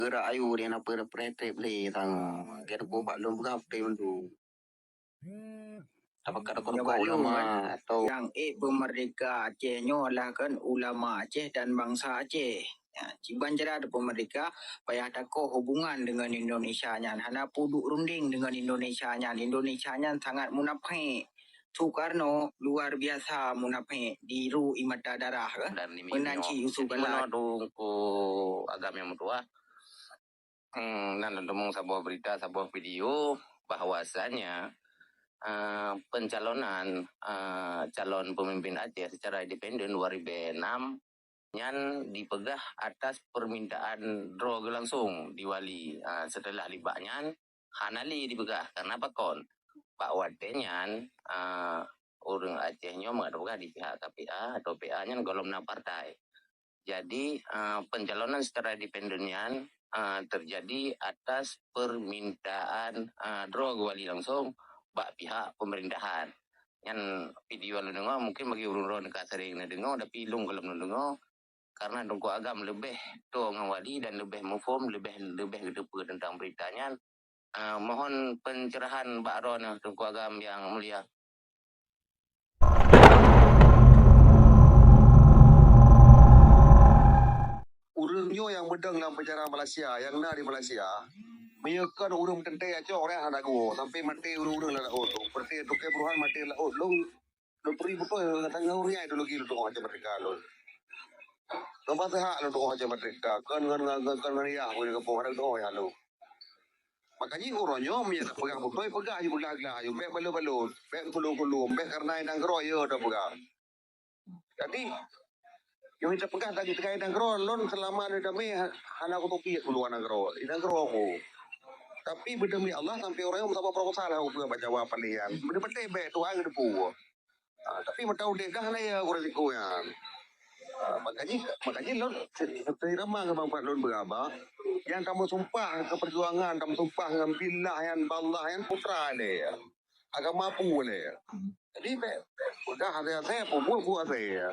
Gerak ayu dia nak pretrip le tang. Dia nak buat lom berapa tu. Apakah ada ulama atau yang pemerdeka Aceh-nyo lah kan ulama Aceh dan bangsa Aceh. Ya, Ciban jera ada pemerdeka payah takoh hubungan dengan Indonesia nya. Hana puduk runding dengan Indonesia nya. Indonesia nya sangat munafik. Soekarno luar biasa munafik diru imata darah kan. Menanci usugala ko agama yang mutua. Nan demong sebuah berita, sebuah video bahwasanya pencalonan calon pemimpin Aceh secara independen 2006 yang dipegah atas permintaan draw langsung di Wali. Setelah libaknya Hanali dipegah karena apa kon Pak Wadenyan orang Acehnya mengadvokat di pihak KPA atau PA-nya golongan partai. Jadi pencalonan secara independennya terjadi atas permintaan draw Wali langsung bak pihak pemerintahan. Yang video lu dengar mungkin bagi urun-urun dekat sering dengar tapi lung kalau dengar karena dongko agam lebih tu ngawali dan lebih mufum lebih kedepa tentang beritanya. Mohon pencerahan Pak Ron dongko agam yang mulia. Urangnya yang medang dalam penjara Malaysia, yang nak di Malaysia, meyakan urang tentai aja orang yang go, sampai mati urang lah tu. Seperti tu keburuhan mati lah long peri betul tengah uriai dulu gitu tu aja mereka lo. Tempat sehat lo tu aja mereka, kan ya, boleh kepung ada tu ya lo. Makanya orangnya menyata pegang betul, pegang aja belag-lag aja, bek balu-balu, bek kulu-kulu, bek karena yang keroyo dah pegang. Jadi yung kita pegang tadi terkait dengan gerol, lon selama ada demi anak utopi keluar negro, ini negro aku. Tapi berdemi Allah sampai orang yang mendapat proposal aku punya baca jawaban lian. Bener-bener be tuang ada pu. Tapi mentau dekah lah ya resiko ya. Makanya lon terima ke bang lon berapa? Yang kamu sumpah ke perjuangan, kamu sumpah dengan billah yang ballah yang putra le. Agama pu le. Jadi udah ada saya pu buat saya.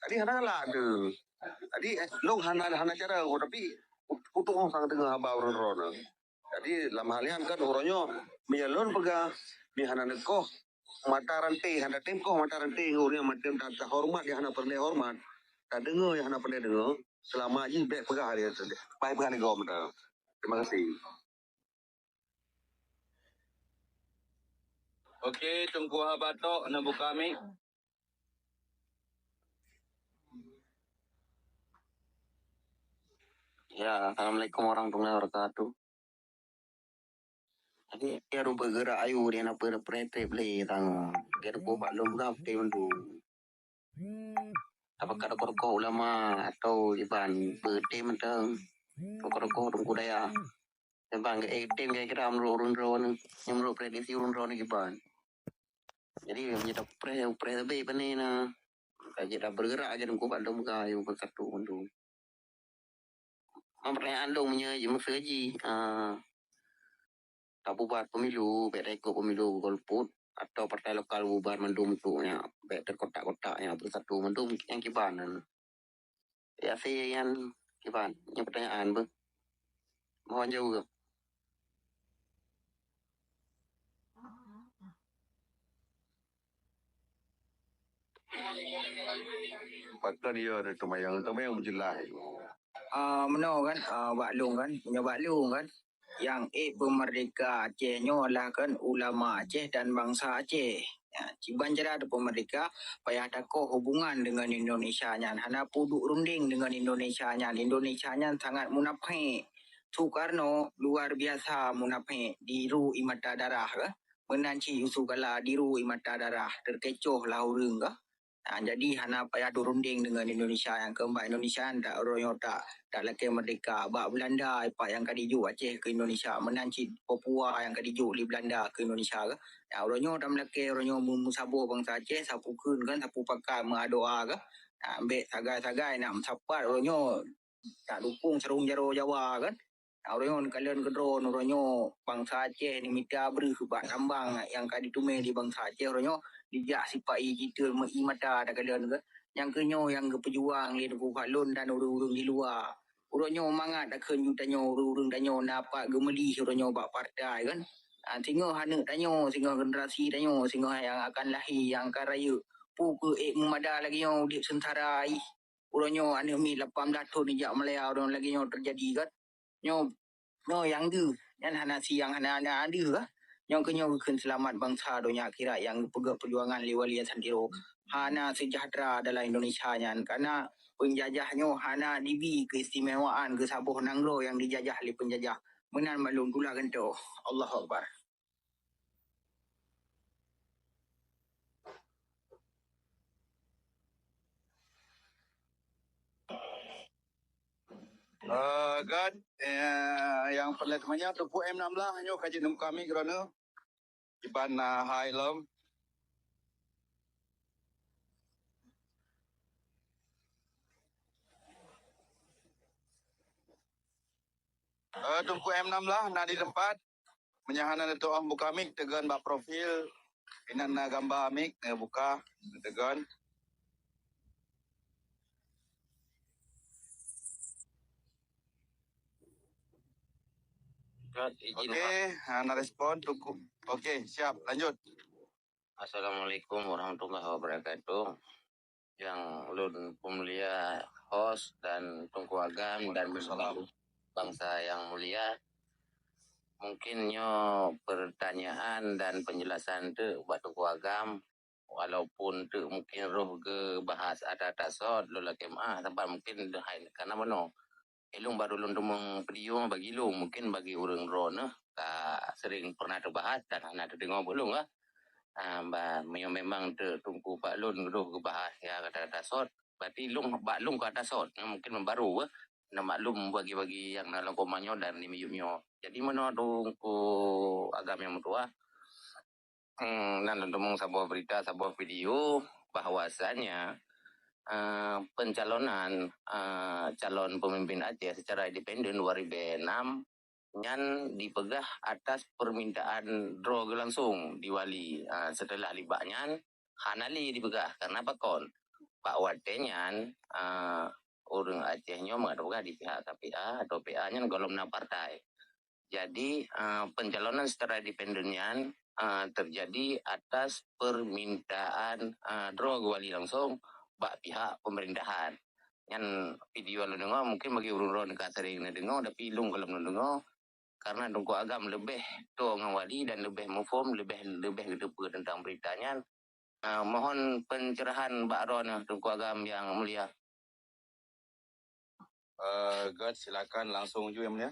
Jadi hana ada. Jadi long hana cara tapi untuk orang sangat tengah abah orang. Jadi dalam hal yang kan orangnya menyalon pega di hana nekoh mata rantai hana temkoh mata rantai orangnya macam tak hormat yang hana pernah hormat. Tak dengar yang hana pernah dengar selama ini baik pega hari itu. Baik pega negara kita. Terima kasih. Okey, Tunku Habatok nak buka mic. Ya, Assalamualaikum warahmatullahi wabarakatuh. Jadi dia ru bergerak ayu dia nak pretrip le tang. Dia ru buat lom berapa tu. Apakah ada kokoh ulama atau iban bertem tang. Kokoh tungku daya. Tembang ke tim kira urun-urun yang menurut prediksi urun-urun iban. Jadi menjadi pre lebih pani na. Kaji dah bergerak aja tungku buat lom ayu bersatu tu. Pertanyaan dongnya je mesti tak buat pemilu, baik rekod pemilu golput atau partai lokal bubar mendung tu ya, baik terkotak-kotak yang bersatu mendung yang kiban. Ya saya yang kiban, yang pertanyaan ber. Mohon jawab. Fakta dia ada temayang berjelas. Menau kan, baklung kan, punya baklung kan. Yang pemerdeka Aceh-nyo lah kan ulama Aceh dan bangsa Aceh. Ya, Ciban jera ada pemerdeka payah takoh hubungan dengan Indonesia nya. Hana puduk runding dengan Indonesia nya. Indonesia nya sangat munafik. Soekarno luar biasa munafik diru imata darah kan. Menanci usugala diru imata darah terkecoh lah urang kan. Jadi hana payah durunding dengan Indonesia yang keempat Indonesia tak orang tak laki merdeka bak Belanda apa yang kadiju Aceh ke Indonesia menanci Papua yang kadiju di Belanda ke Indonesia ke ya orangnya tak laki orangnya musabur bangsa Aceh sapu kun kan sapu pakai mengadoa ke ambek sagai-sagai nak mencapat orangnya tak dukung serung jaro Jawa kan orangnya kalian kedron orangnya bangsa Aceh ni minta beri bak tambang yang kaditume di bangsa Aceh orangnya dijak sipai kita mata ada kalian ke yang kenyo yang ke pejuang ni ku kalun dan urung-urung di luar Uronyo mangat dah kenyu tanyo urung tanyo napa gemeli uronyo bak partai kan. Singo hana tanyo, singo generasi tanyo, singo yang akan lahir, yang akan raya. Puka memada lagi yang di sentara ai. Uronyo ane mi 18 tahun ni jak Malaya orang lagi yang terjadi kan. Nyo yang tu, yang hana siang hana ada kan. Yang kenyo ken selamat bangsa dunia akhirat yang pegang perjuangan liwalian santiro. Hana sejahtera dalam Indonesia nyan karena penjajahnya hana dibi keistimewaan ke Sabah Nanggro yang dijajah oleh penjajah. Menan maklum pula kan tu. Allahu Akbar. God, yang perlatamanya Tupu M16 nyo kaji nung kami kerana iban hai lom. Tupu M16 na di tempat menyahanan itu buka mik tegan bak profil inan na gambar mik buka tegan. Okey, nak respon Tuku. Okey, siap, lanjut. Assalamualaikum warahmatullahi wabarakatuh. Yang Lun Pemulia host dan Tunku Agam dan bangsa yang mulia. Mungkin nyo pertanyaan dan penjelasan tu buat Tunku Agam walaupun tu mungkin roh ke bahas ada tasod lola kemah tempat mungkin karena mano ilung baru lun demung video bagi lu mungkin bagi urang drone tak sering pernah terbahas dan nak dengar belum lah. Memang tungku Pak Lun dulu ke bahas ya kata-kata sot. Berarti lung Pak Lung kata sot mungkin membaru nak maklum bagi-bagi yang dalam komanyo dan di miyumyo. Jadi mana tungku agam yang tua. Dan tentang sebuah berita, sebuah video bahwasannya pencalonan calon pemimpin Aceh secara independen 2006 yang dipegah atas permintaan draw langsung di Wali. Setelah libaknya Hanali dipegah karena pakon Pak Watenyan orang Acehnya mengatakan di pihak KPA atau PA-nya golongan partai. Jadi pencalonan secara independennya terjadi atas permintaan draw Wali langsung bak pihak pemerintahan. Yang video lu dengar mungkin bagi urun-urun dekat sering dengar tapi lung kalau dengar karena Tunku Agam lebih tu dengan Wali dan lebih mufum lebih gedepa tentang beritanya. Mohon pencerahan Pak Ron Tunku Agam yang mulia. God, silakan langsung je yang mulia.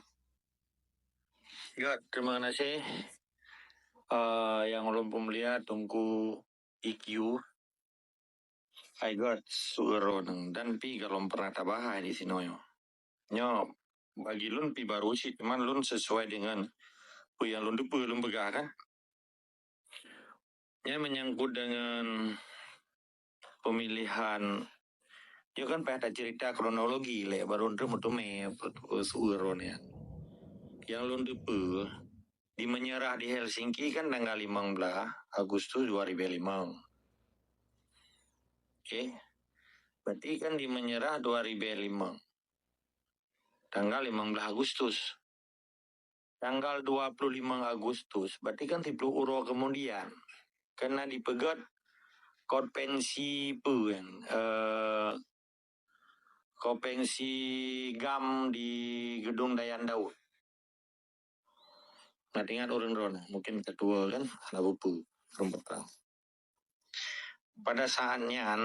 God, terima kasih. Yang ulun pemulia Tunku IQ. Hai God, suara dan pi kalau pernah tabah di sini yo. Nyo bagi lun pi baru sih, cuman lun sesuai dengan yang lun depa lun begah kan. Yang menyangkut dengan pemilihan, yo kan pada cerita kronologi le baru untuk me suara ya. Yang lun depa di menyerah di Helsinki kan tanggal 15 Agustus 2005. Oke. Berarti kan di menyerah 2005. Tanggal 15 Agustus. Tanggal 25 Agustus. Berarti kan 10 uro kemudian. Karena dipegat konvensi kan. Konvensi GAM di Gedung Dayan Daud. Nah, ingat orang-orang. Mungkin ketua kan. Lalu perempuan. Pada saatnya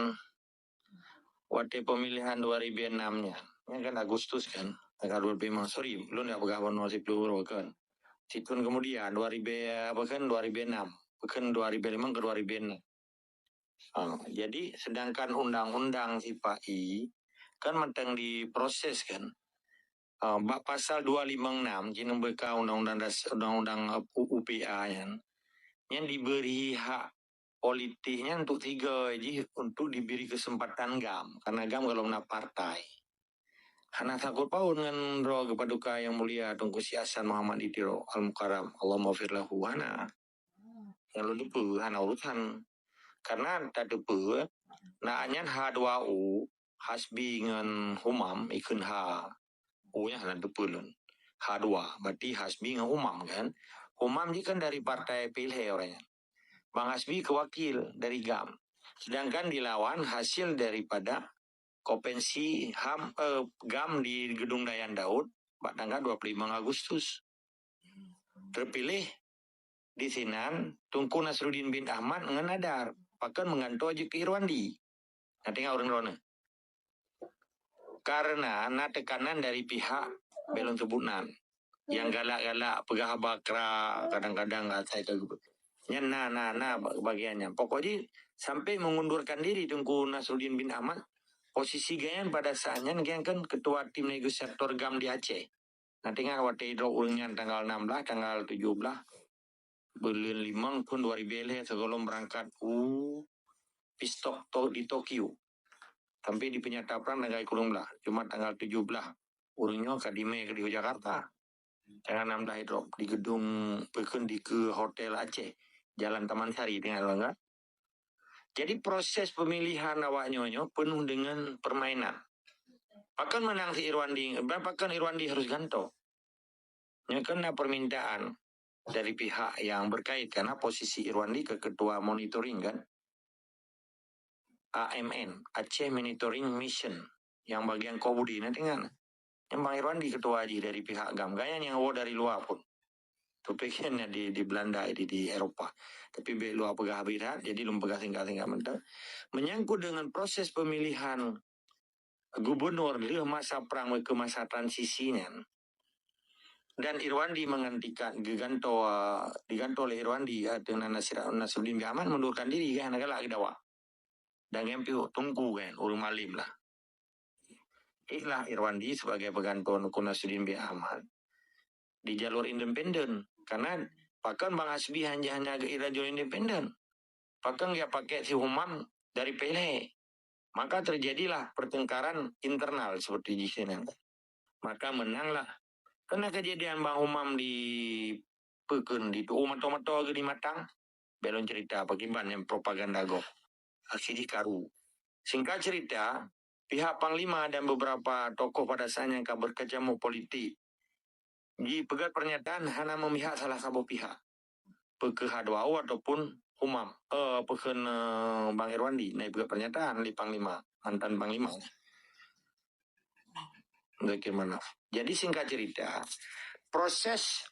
waktu pemilihan 2006-nya, ini kan Agustus kan, tanggal 25, sorry, belum ya pegawai masih peluru kan. Situn kemudian 2000 bahkan 2006, bahkan 2005 ke 2006. Jadi sedangkan undang-undang SIPAI kan mentang diproses kan. Bak pasal 256 jeneng beka undang-undang UPA yang diberi hak politiknya untuk 3 jadi untuk diberi kesempatan GAM karena GAM kalau nak partai karena takut pau dengan roh kepaduka yang mulia Tunku Si Hasan Muhammad Ditiro Al-Mukarram Allah maafir lahu hana yang lu depu hana urusan karena tak depu na anyan H2U hasbi dengan humam ikun H Oh ya, nanti pulun. H2, berarti Hasbi dengan Umam kan. Umam dia kan dari partai PILH orangnya. Bang Hasbi kewakil dari GAM. Sedangkan dilawan hasil daripada Konvensi GAM di Gedung Dayan Daud pada tanggal 25 Agustus. Terpilih di Sinan Tunku Nasruddin bin Ahmad ngenadar. Bahkan mengantuk aja ke Irwandi. Nah tengok orang rona. Karena ada tekanan dari pihak Belon Kebunan. Yang galak-galak pegah bakra kadang-kadang saya tahu. Nah bagiannya. Pokoknya sampai mengundurkan diri Tunku Nasruddin bin Ahmad. Posisi Gayan pada saatnya Gayan kan ketua tim negosiator GAM di Aceh. Nanti nggak waktu itu ulangnya tanggal 16, tanggal 17. Bulan 5 pun 2000 sebelum berangkat pistok di Tokyo. Sampai di penyatapan negara kulung belah. Cuma tanggal 17. Urungnya Kadime ke di Jakarta. Tanggal 16 itu di gedung di ke Hotel Aceh. Jalan Taman Sari tinggal enggak. Jadi proses pemilihan awaknya penuh dengan permainan. Bahkan menang si Irwandi, bahkan Irwandi harus ganto. Ya kena permintaan dari pihak yang berkait karena posisi Irwandi ke ketua monitoring kan. AMN, Aceh Monitoring Mission, yang bagian Kobudi nanti kan. Yang Bang Irwandi ketua aja dari pihak GAM, gaya yang dari luar pun. Itu pengennya di Belanda, di Eropa. Tapi luar pegah habitat, jadi belum pegah tinggal-tinggal mentah. Menyangkut dengan proses pemilihan gubernur di masa perang ke masa transisinya. Dan Irwandi menggantikan diganto oleh Irwandi dengan Nasruddin bin Ahmad mundurkan diri kan agak lagi dawa. Dan MPU tunggu kan urung malim lah. Itulah Irwandi sebagai pengganto Nasruddin bin Ahmad di jalur independen karena bahkan Bang Hasbi hanya ke jalur independen. Bahkan dia pakai si Humam dari PLH. Maka terjadilah pertengkaran internal seperti di sini. Maka menanglah. Kena kejadian Bang Humam di Peken di mato-mato di Matang. Belum cerita bagaimana yang propaganda go. Aksi di Karu. Singkat cerita, pihak Panglima dan beberapa tokoh pada saatnya yang berkecamuk politik di pegat pernyataan hanya memihak salah satu pihak. Pekehadwau ataupun Humam. Peken Bang Irwandi. Nah, pegat pernyataan di Panglima. Mantan Panglima. Bagaimana? Jadi singkat cerita, proses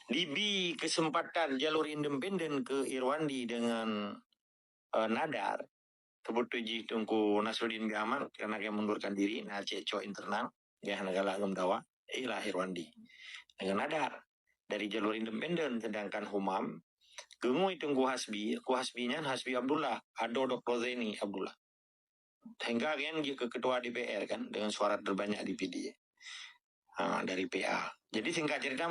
diberi kesempatan jalur independen ke Irwandi dengan Nadar, kebetulan Tunku Nasruddin bin Ahmad karena dia mundurkan diri, nah ceco internal, dia negara agam dawa, ilah Irwandi dengan Nadar dari jalur independen, sedangkan Humam gengu itu Hasbinya Hasbi Abdullah, Ado Dr. Zaini Abdullah. Hingga kan dia ke ketua DPR kan dengan suara terbanyak di PD dari PA. Jadi singkat cerita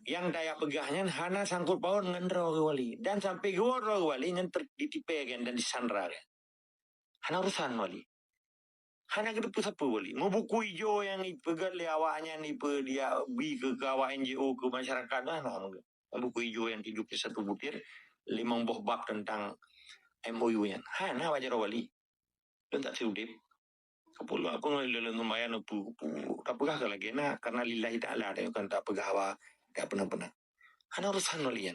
yang daya pegahnya hana sangkut paut dengan Roh Wali dan sampai Roh Wali yang ditipe kan dan disandra kan. Hana urusan Wali. Hana ke depan siapa Wali. Mau buku hijau yang ipegat le awaknya ni dia bi ke awak NGO ke masyarakat buku hijau yang hidupnya satu butir 5 buah bab tentang MOU-nya. Hana wajar Wali. Dan tak siudip. Kapulu aku ngelilang lumayan tak pegah lagi karena lillahi ta'ala ada kan tak pegah awak tak pernah. Hana urusan walian.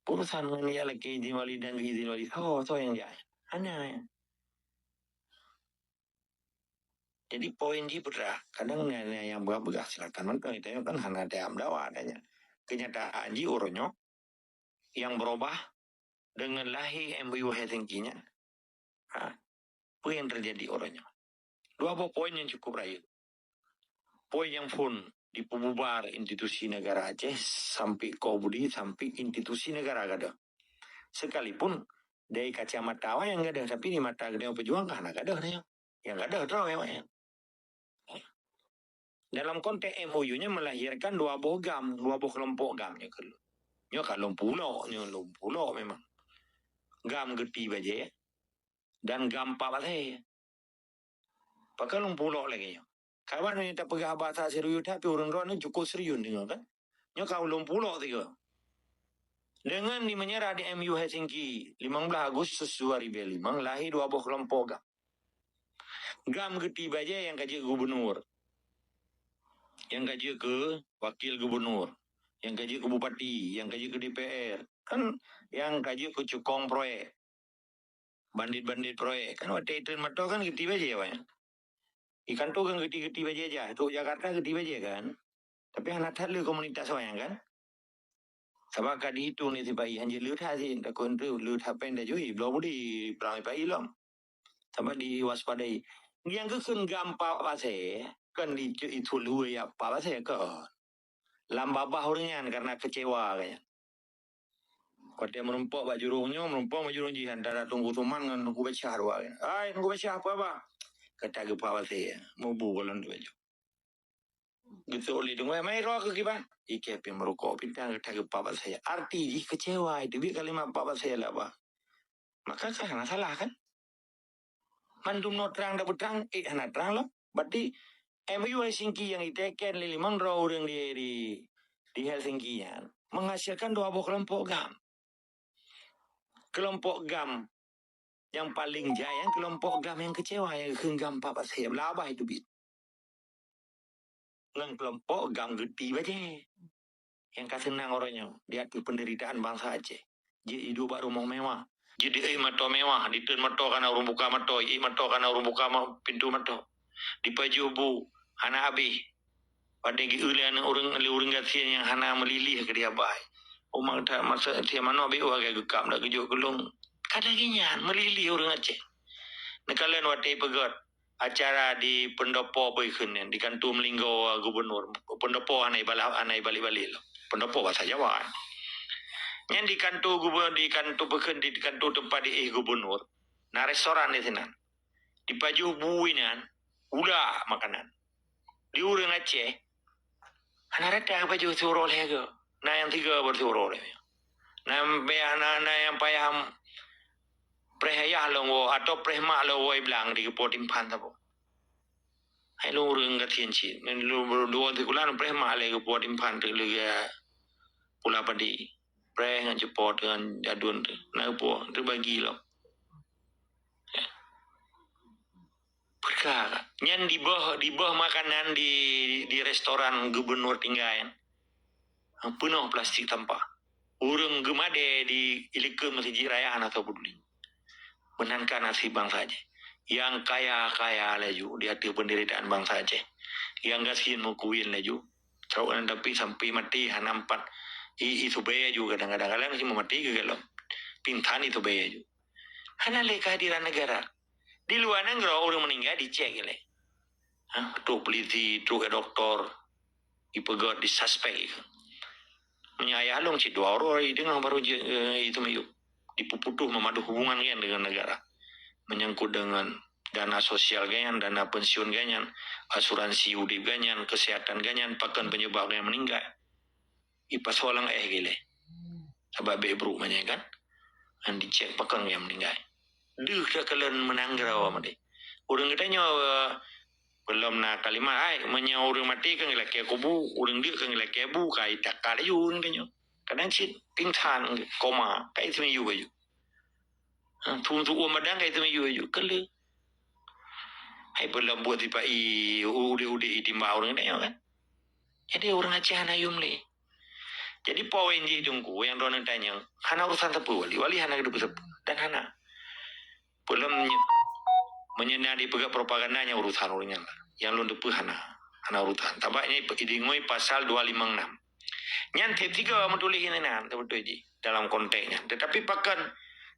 Urusan ni ya lagi izin wali dan izin wali. So yang dia. Hana ya. Jadi poin dia berah. Kadang yang begah silakan mentang itu kan hana ada amdawa adanya. Kenyataan ji uronyo yang berubah dengan lahir MBU Helsinki-nya. Apa yang terjadi orangnya? Dua poin yang cukup rayu. Poin yang pun dipububar institusi negara Aceh sampai Kobudi sampai institusi negara ada. Sekalipun dari kacamata awak yang ada, tapi di mata Gedung Pejuang kan ada yang ada terus memang. Dalam konteks MOU-nya melahirkan dua buah kelompok GAM-nya kalau. Nya kalau pulau memang. GAM geti baje dan GAM pabale. Pakai pulau lagi. Kawan ni tak pegang bahasa serius tapi orang-orang ni cukup serius dengan kan. Nya kau pulau tiga. Dengan di menyerah di MU Helsinki 15 Agustus 2005 lahir dua buah kelompok GAM. Gam ketiba aja yang kaji gubernur. Yang kaji ke wakil gubernur. Yang kaji ke bupati. Yang kaji ke DPR. Kan yang kaji ke cukong proyek. Bandit-bandit proyek. Kan waktu itu mato kan ketiba aja ya. Ikan tuh kan ketiba aja. Untuk Jakarta ketiba aja kan. Tapi anak lu komunitas orang kan. Sebab kad itu ni si pai hanya lu tadi tak kontrol lu tapen dah jui belum di perangai pai lom. Sebab diwaspadai. Yang kesun gampang pasai kan di itu lu ya apa pasai ke lambabah orangnya karena kecewa kayaknya. Kau dia menumpuk baju rongnya, menumpuk baju rong jihan darah tunggu tuman kan aku baca harwa. Ay, aku baca apa? Kata ke apa pasai mau bukan tu baju. Gitu oleh dong, mai roh ke kiban. Ike pi merokok pintang kata ke papa saya. Arti kecewa itu bi kalimat papa saya lah bah. Maka karena salah kan? Mandum no terang dah berterang, anak terang lah. Berarti MU Helsinki yang iteken lilimang roh orang di Helsinki nya menghasilkan 2 buah kelompok GAM. Kelompok GAM yang paling jaya, kelompok GAM yang kecewa yang genggam papa saya belabah itu bi. Dengan kelompok GAM geti baje. Yang kasenang orangnya dia tu penderitaan bangsa Aceh. Jadi hidup rumah mewah. Jadi mato mewah, ditun mato kana urung buka mato, mato kana urung buka pintu mato. Di pajubu hana abi. Pada gi ulian urang gasian yang hana melilih ke dia bai. Umang ta masa dia mano abi wa ga gekam dak gejo gelung. Kadaginya melilih urang Aceh. Nekalen wate pegot acara di pendopo boy kunen di kantum linggo gubernur. Pendopo anai bali lo. Pendopo bahasa Jawa. Yang di kantor gubernur, di kantor pekerja, di kantor tempat di gubernur. Nah restoran di sana. Di paju buinan, udah makanan. Di urang Aceh, anak rata paju suruh lagi. Nah yang 3 bersuruh lagi. Nah yang payah prehaya lo atau prehmak lo bilang di kepotim pantapo. Hai lo urang gatian ci. Lo berdua tikulan prehmak lagi kepotim pantai lagi pula padi. Preh dengan cepot dengan jadun tu. Nak apa? Terbagi lah. Perkara. Yang di bawah makanan di restoran gubernur tinggal. Penuh plastik tanpa. Urang gemade di ilikum masih jirayaan atau peduli. Menangkan nasib bangsa Aceh. Yang kaya-kaya laju. Di hati penderitaan bangsa Aceh. Yang gasin mukuin laju. Cawan tapi sampai mati hanampat. Itu baya juga kadang-kadang masih memati ke kalau pintan itu baya juga. Hana le kehadiran negara. Di luar negara orang meninggal dicek le. Tu polisi, tu doktor, dipegot, disuspek. Menyayah long si 2 orang dengan baru itu mayuk. Dipuputuh memadu hubungan kan dengan negara. Menyangkut dengan dana sosial ganyan, dana pensiun ganyan, asuransi udip ganyan, kesehatan ganyan, pakan penyebab yang meninggal. Ipas walang gile. Sebab bebruk banyak kan. Dan dicek pakan yang meninggal. Duh kalian menanggar awam deh. Orang katanya belum nak kalimat ai menya orang mati kan laki kubu, orang dia kan laki bu kai tak kali orang katanya. Kadang sit pingsan koma kai itu meyu baju. Tuntuk madang kai itu meyu baju kele. Hai belum buat tipai ude timba orang katanya kan. Jadi orang Aceh anayum le. Jadi poin di tunggu yang Ronan tanya, hana urusan tepu wali hana hidup sepu dan hana belum menyenadi pegawai propagandanya urusan orangnya lah. Yang lu tepu hana urusan. Tampaknya idingoi pasal 256. Nyantet 3 menulis ini nah betul ji dalam konteksnya. Tetapi pakan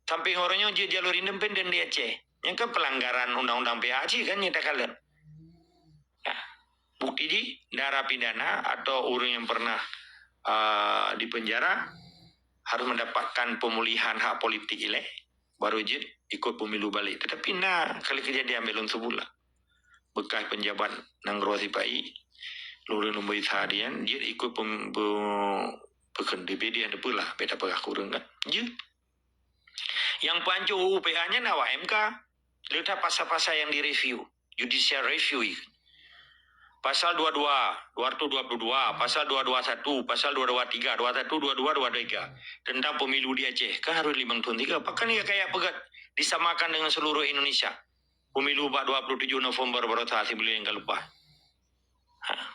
samping orangnya jalur independen di Aceh. Yang kan pelanggaran undang-undang PAC kan nyata kalian. Nah, bukti ji narapidana atau orang yang pernah di penjara harus mendapatkan pemulihan hak politik ile baru je ikut pemilu balik. Tetapi kali kejadian belum sebulan bekas penjabat nanggro sipai lurus lumbai seharian dia ikut pekan DPD ada pula beda pegah kurang kan je yang pancu UPA-nya nawa MK letak pasal-pasal yang direview judicial review pasal 22, 222, pasal 221, pasal 223, 21, 22, 23 tentang pemilu di Aceh kan harus 5 tahun 3. Bahkan ya kayak pegat disamakan dengan seluruh Indonesia. pemilu 27 November baru tak beli yang lupa.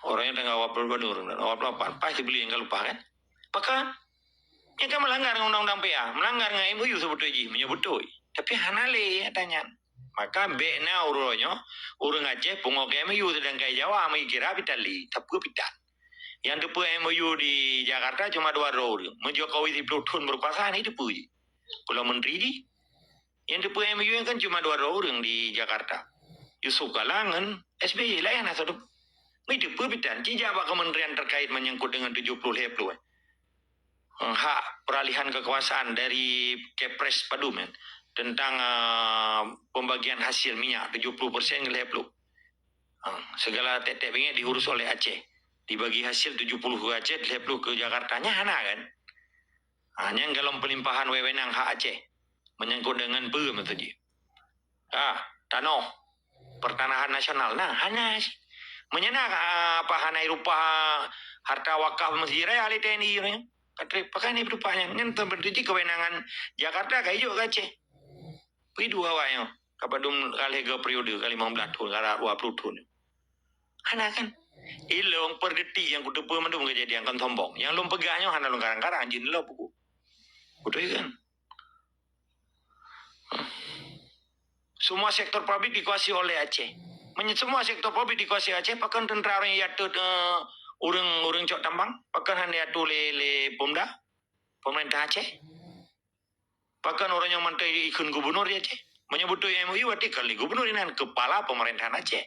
Orangnya tengah awal berbenur, awal 8, pasti beli yang lupa kan? Maka yang kan melanggar undang-undang PA, melanggar dengan MOU sebetulnya, menyebut tu. Tapi hanale tanya. Maka bekna uronyo, urang Aceh pungok MOU sedang kaya Jawa, kira pitali, tapi pitan. Yang depu MOU di Jakarta cuma 2 orang. Menjokowi di Pluton berkuasa ini depu. Kalau menteri di, yang depu MOU kan cuma 2 orang di Jakarta. Yusuf Kalangan, SBY lah yang nasa depu. Ini depu pitan. Cijak kementerian terkait menyangkut dengan 70 heplu. Hak peralihan kekuasaan dari Kepres Padumen tentang pembagian hasil minyak 70% ke heplu. Segala tetek minyak diurus oleh Aceh. Dibagi hasil 70 ke Aceh, heplu ke Jakartanya hana kan. Hanya kalau pelimpahan wewenang hak Aceh menyangkut dengan PEM itu je. Tanah pertanahan nasional. Nah, hana menyenak apa hanai rupa harta wakaf masjid raya ahli TNI ni. Pakai ni berupanya. Yang terbentuk kewenangan Jakarta kayak juga Aceh. Pergi dua awaknya. Kapadum kali ke periode kali 15 tahun, kali 20 tahun. Hana kan. Ilong pergeti yang kudu pemandum kejadian kan tombong. Yang lom pegahnya hana lom karang-karang jin lo buku. Betul kan? Semua sektor publik dikuasai oleh Aceh. Semua sektor publik dikuasai Aceh. Pakan tentera orang yang yaitu orang cok tambang. Pakan hanya yaitu le Pomda. Pemerintah Aceh. Pakan orang yang mantai ikut gubernur di Aceh. Menyebut MOU berarti kali gubernur ini kepala pemerintahan Aceh.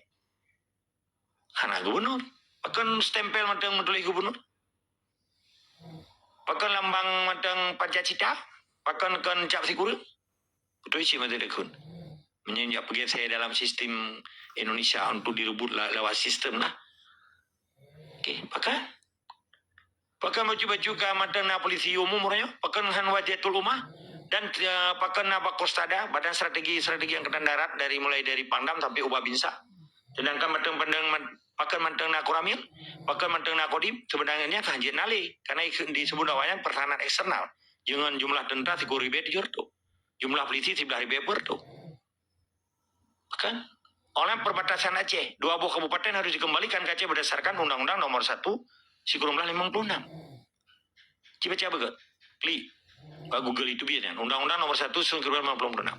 Hana gubernur. Pakan stempel matang menteri gubernur. Pakan lambang matang Pancasila. Pakan kan cap sikuru. Betul sih matang dekun. Menyenjak pergi saya dalam sistem Indonesia untuk direbut lewat sistem lah. Okey, pakan baju-baju ke matang na polisi umum orangnya. Pakan han wajatul umah. Dan pakan na Bakostada, Badan Strategi Angkatan Darat mulai dari Pangdam sampai Ubah Binsa. Sedangkan pakan matang na Koramil, pakan matang na Kodim, sebenarnya kanjit nali. Karena disebut awalnya pertahanan eksternal. Dengan jumlah tentara 3,000 di Jorto. Jumlah polisi 11,000 per tu. Kan? Oleh perbatasan Aceh, 2 buah kabupaten harus dikembalikan ke Aceh berdasarkan Undang-Undang Nomor 1 Sikurumlah 56. Coba betul. Klik. Google itu biar. Undang-Undang Nomor 1 Sikurumlah 56.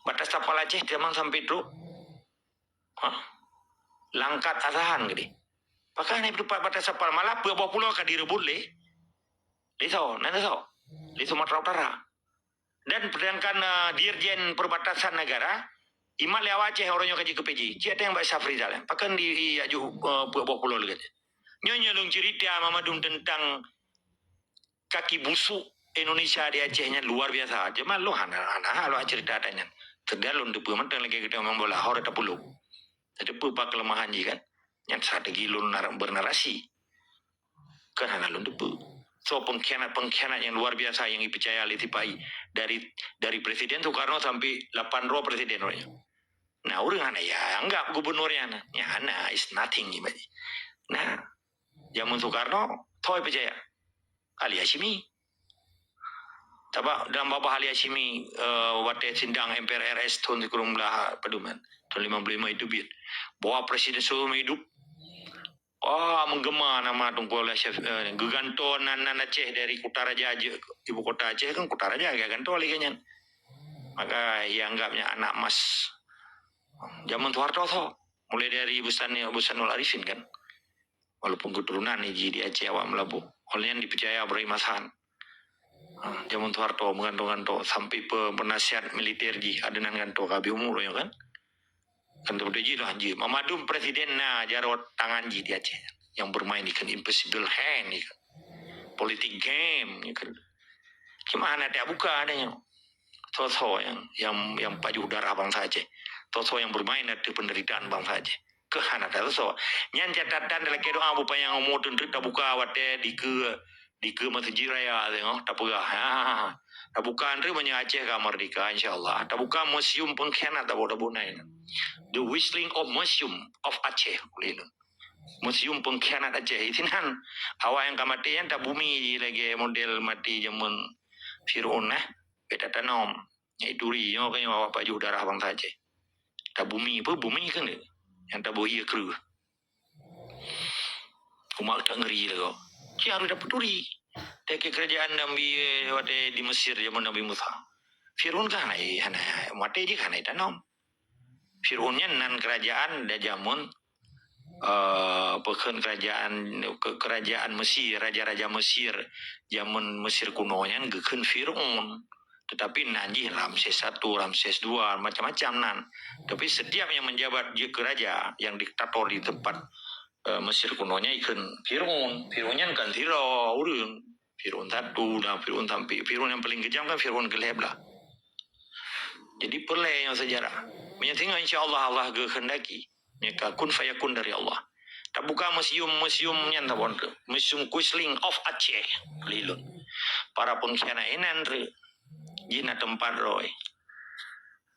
Batas tapal Aceh zaman sampai itu. Langkat asahan gede. Pakai ini berupa batas tapal malah buah pulau akan direbut le. Liso, nanti so. Di Sumatera Utara. Dan sedangkan Dirjen Perbatasan Negara Imat lewat Aceh orangnya kaji ke PJ. Ciata yang baik Safrizal. Pakan di aju buah pulau lagi. Nyonya long cerita Mamadum tentang kaki busuk Indonesia di Acehnya luar biasa. Cuma lo hana lo cerita adanya. Tergalon depu mentang lagi kita ngomong bola hore tapulu. Depu pak kelemahan ji kan. Yang strategi lo bernarasi. Kan hana lo depu. So pengkhianat yang luar biasa yang dipercaya oleh Tipai dari Presiden Soekarno sampai 8 roh presiden orangnya. Nah, orang ana ya enggak gubernurnya ana. Ya ana is nothing gimana. Nah, zaman Soekarno toy percaya. Ali Hashimi. Coba dalam bawah Ali Hashimi waktu sindang MPR RS tahun Sikurumlah Paduman tahun 55 itu biar bahwa presiden seumur hidup menggema nama Tunku Chef geganto nan Aceh dari Kutaraja ibu kota Aceh kan Kutaraja ganto liganya. Maka yang anggapnya anak emas zaman Soeharto mulai dari Busanul Arifin kan. Walaupun keturunan Iji di Aceh awak Melabu. Oleh yang dipercaya Ibrahim Hasan. Zaman Soeharto menggantung-gantung sampai penasihat militer Ji adenan gantung kabi umur ya kan. Kan tu Ji lah Ji. Mamadum presiden jarot tangan Ji di Aceh yang bermain ikan invisible hand ikan. Politik game ikan. Gimana dia buka adanya. Toto yang pajuh darah bangsa Aceh. Toto yang bermain ada penderitaan bangsa Aceh. Kehana dah so. Nyan catatan dalam kedo abu pa yang umur tentu tak buka wate di ke masjid raya tengok tak buka. Tak buka andre banyak Aceh ka merdeka insyaallah. Tak buka museum pengkhianat tak boleh. The Whistling of Museum of Aceh boleh. Museum pengkhianat Aceh itinan awak yang kematian tak bumi lagi model mati zaman Firaun beta tanom. Duri yo kan awak pajuh darah bangsa Aceh. Tak bumi kan dia. Yang tak boleh kru. Umat tak ngeri lah kau. Cik harus dapat duri. Teki kerajaan Nabi di Mesir zaman Nabi Musa. Firun kan mati je kan tanam. Firunnya nan kerajaan dah jamun pekan kerajaan Mesir, raja-raja Mesir zaman Mesir kunonya gekeun Firun. Tetapi nanti Ramses I, Ramses II, macam-macam nan. Tapi setiap yang menjabat dia ke raja, yang diktator di tempat Mesir kunonya ikan Firun. Firunnya kan Firaun urang. Firun satu dan Firun sampai Firun yang paling kejam kan Firun Keleb lah. Jadi perlu yang sejarah. Menyatakan insya-Allah Allah kehendaki. Nyaka kun fayakun dari Allah. Tak buka museumnya tak bon ke. Museum Quisling of Aceh. Lilun. Para pengkhianat enan re. Jina tempat roy.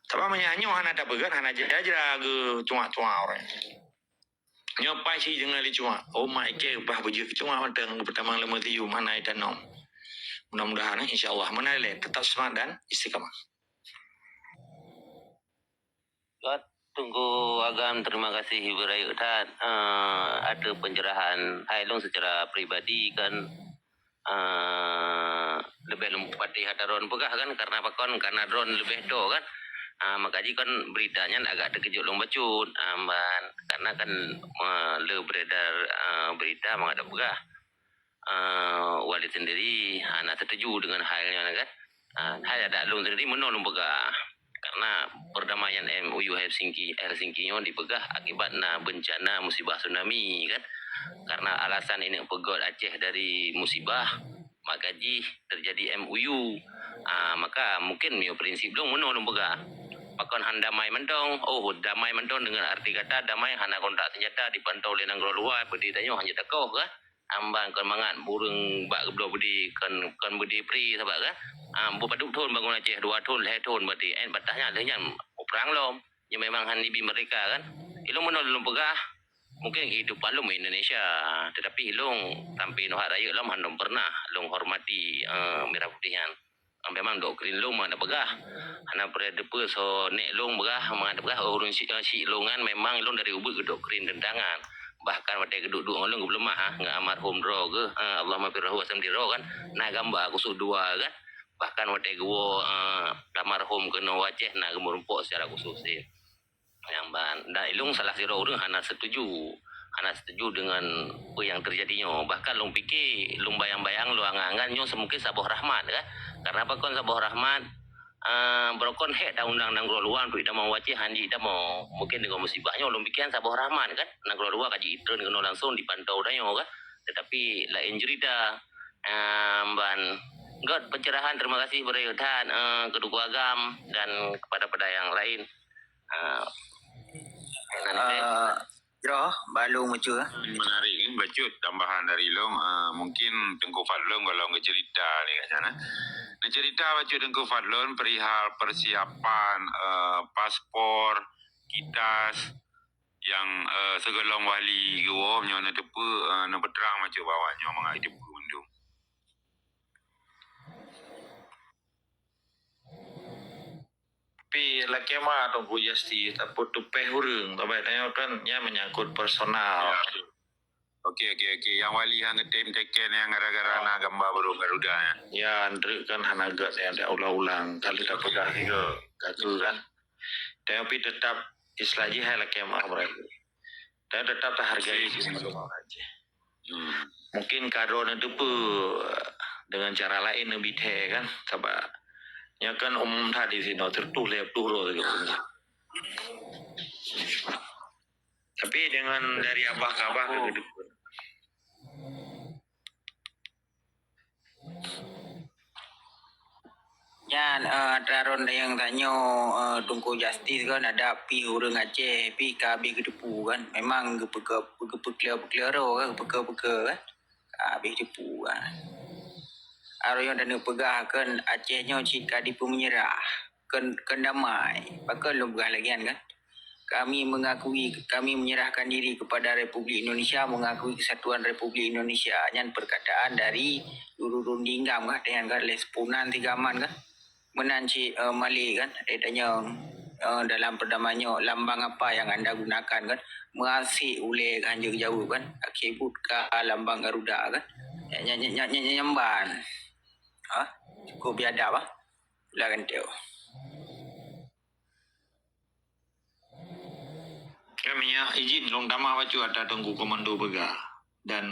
Tapi menyanyo hana tak began hana jajra ke cuma-cuma orang. Nyopai si dengan li cuma. Oh my god, bah baju cuma matang pertama lama tiu mana itu nom. Mudah-mudahan insya-Allah menalai tetap semangat dan istiqamah. God, tunggu agam terima kasih Ibrahim Tan. Ada pencerahan Hailong secara pribadi kan lebih lompat di hadaron pegah kan karena pakon karena drone lebih do kan. Makanya kan beritanya agak terkejut long bacut karena kan le beredar berita menghadap pegah. Walid sendiri anak setuju dengan halnya kan. Hal ada long sendiri menolong pegah karena perdamaian MOU Helsinki nya dipegah akibat bencana musibah tsunami kan. Karena alasan ini pegot Aceh dari musibah makaji terjadi MOU. Maka mungkin mio prinsip dong menolong pegah. Pakon han damai mentong. Oh, damai mentong dengan arti kata damai hana kontak senjata dipantau oleh nanggro luar bedi tanyo hanya takoh kan. Amban kon mangat burung bak geblo bedi kon bedi pri sebab kan. Bu paduk thon bangun Aceh 2 thon 3 thon berarti batahnya lenyang perang lom. Ya memang han ibi mereka kan. Ilung menolong pegah. Mungkin hidup palum Indonesia, tetapi ilung sampai Nuhak Raya lom handom pernah long hormati merah putihan. Memang doktrin long mana begah. Hana predepe so nek long begah mengadap begah urun si longan memang long dari ubud ke doktrin tentangan. Bahkan pada keduduk long belum mah ngak almarhum dro ke Allah mafirhu wasam diro kan. Nah gambar kusuk dua kan. Bahkan pada gua almarhum kena Aceh nak gemurumpok secara khusus sih. Yang dan ilung salah siro orang hana setuju dengan apa yang terjadinya. Bahkan long fikir long bayang-bayang lo angan-angan nyo semungkin sabuh rahmat kan. Karena apa kon sabuh rahmat berokon hek dah undang nanggro luar untuk ida mau Aceh hanji ida mau mungkin dengan musibahnya long pikiran sabuh rahmat kan. Nanggro luar kaji itren kena langsung dipantau dah kan. Tetapi lain cerita ban God pencerahan terima kasih berayutan kedua agam dan kepada yang lain. Jroh, balu muncul. Menarik ni bacut tambahan dari Long mungkin Tengku Fadlon kalau nggak cerita ni kat sana. Nak cerita bacut Tengku Fadlon perihal persiapan paspor kitas yang segelong wali gua nyonya tepu nak berterang macam bawahnya mengai tepu mendung. Tapi laki mah tunggu jasti takut tupeh hurung. Tapi tanya kan nya menyangkut personal. Ya. Okey. Yang wali hang tim teken yang gara-gara nak gambar baru Garuda ya. Ya, Andre kan hanaga saya ada ulang-ulang kali tak pegah tiga kaki kan. Tapi tetap islaji hai laki mah mereka. Dan tetap tak hargai sih aja. Mungkin kado nanti dengan cara lain lebih teh kan, sebab ya kan umum tadi sih no tertulis turun gitu. Tapi dengan dari abah-abah ke depan. Yan, taron yang tanya tungku justice kan ada pi urang Aceh, pi kabi kedepu kan. Memang gepekler kan, peka kan. Kabi kedepu kan. Aro yang dana pegah kan Acehnya jika dipu menyerah. Kan damai. Pakai lu pegah lagi kan. Kami menyerahkan diri kepada Republik Indonesia, mengakui kesatuan Republik Indonesia. Yang perkataan dari Ururun Dinggam kan dengan kan lespunan 3 man kan. Menanci Malik kan dia tanya dalam perdamannya lambang apa yang anda gunakan kan, mengasih ule kan jauh kan, akibut ka lambang Garuda kan, nyamban, cukup biadab lah kan teo. Kami izin long tamah bacu ada tunggu komando bega dan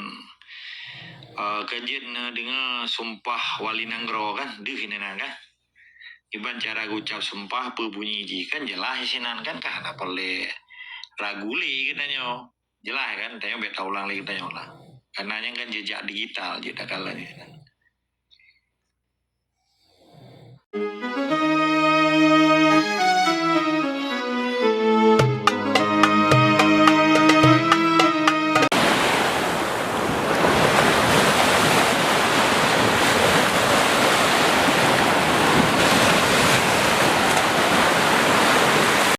kajian dengan sumpah wali nanggro kan, dihina kan. Iban cara ucap sumpah berbunyi ji kan jelas isinan kan karena perlu raguli katanya jelas kan tanya beta ulang lagi tanya ulang karena yang kan jejak digital jejak kalanya kan.